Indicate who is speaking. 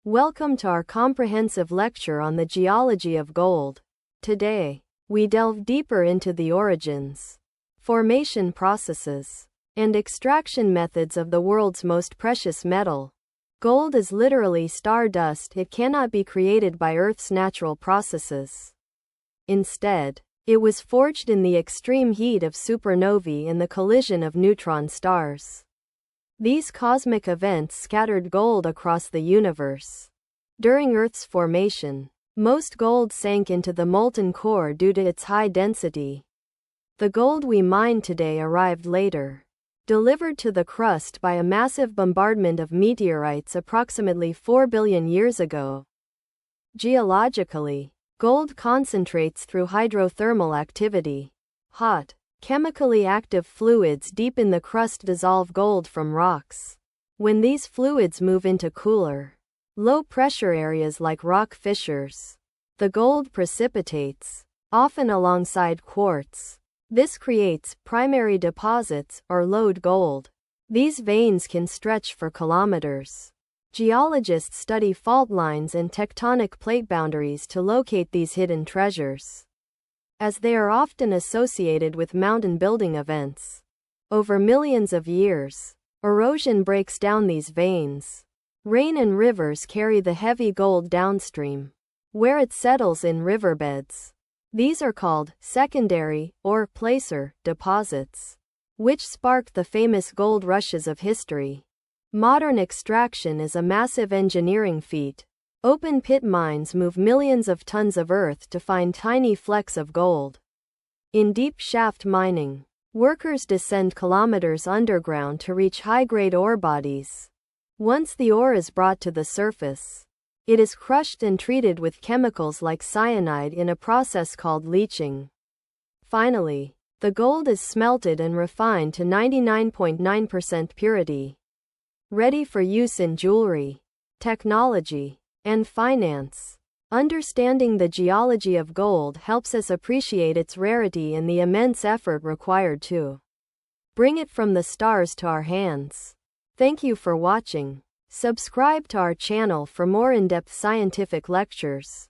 Speaker 1: Welcome to our comprehensive lecture on the geology of gold. Today, we delve deeper into the origins, formation processes, and extraction methods of the world's most precious metal. Gold is literally stardust. It cannot be created by Earth's natural processes. Instead, it was forged in the extreme heat of supernovae and the collision of neutron stars. These cosmic events scattered gold across the universe. During Earth's formation, most gold sank into the molten core due to its high density. The gold we mine today arrived later, delivered to the crust by a massive bombardment of meteorites approximately 4 billion years ago. Geologically, gold concentrates through hydrothermal activity. Hot, chemically active fluids deep in the crust dissolve gold from rocks. When these fluids move into cooler, low-pressure areas like rock fissures, the gold precipitates, often alongside quartz. This creates primary deposits, or lode gold. These veins can stretch for kilometers. Geologists study fault lines and tectonic plate boundaries to locate these hidden treasures, as they are often associated with mountain building events. Over millions of years, erosion breaks down these veins. Rain and rivers carry the heavy gold downstream, where it settles in riverbeds. These are called secondary, or placer, deposits, which sparked the famous gold rushes of history. Modern extraction is a massive engineering feat. Open-pit mines move millions of tons of earth to find tiny flecks of gold. In deep shaft mining, workers descend kilometers underground to reach high-grade ore bodies. Once the ore is brought to the surface, it is crushed and treated with chemicals like cyanide in a process called leaching. Finally, the gold is smelted and refined to 99.9% purity, ready for use in jewelry, technology, and finance. Understanding the geology of gold helps us appreciate its rarity and the immense effort required to bring it from the stars to our hands. Thank you for watching. Subscribe to our channel for more in-depth scientific lectures.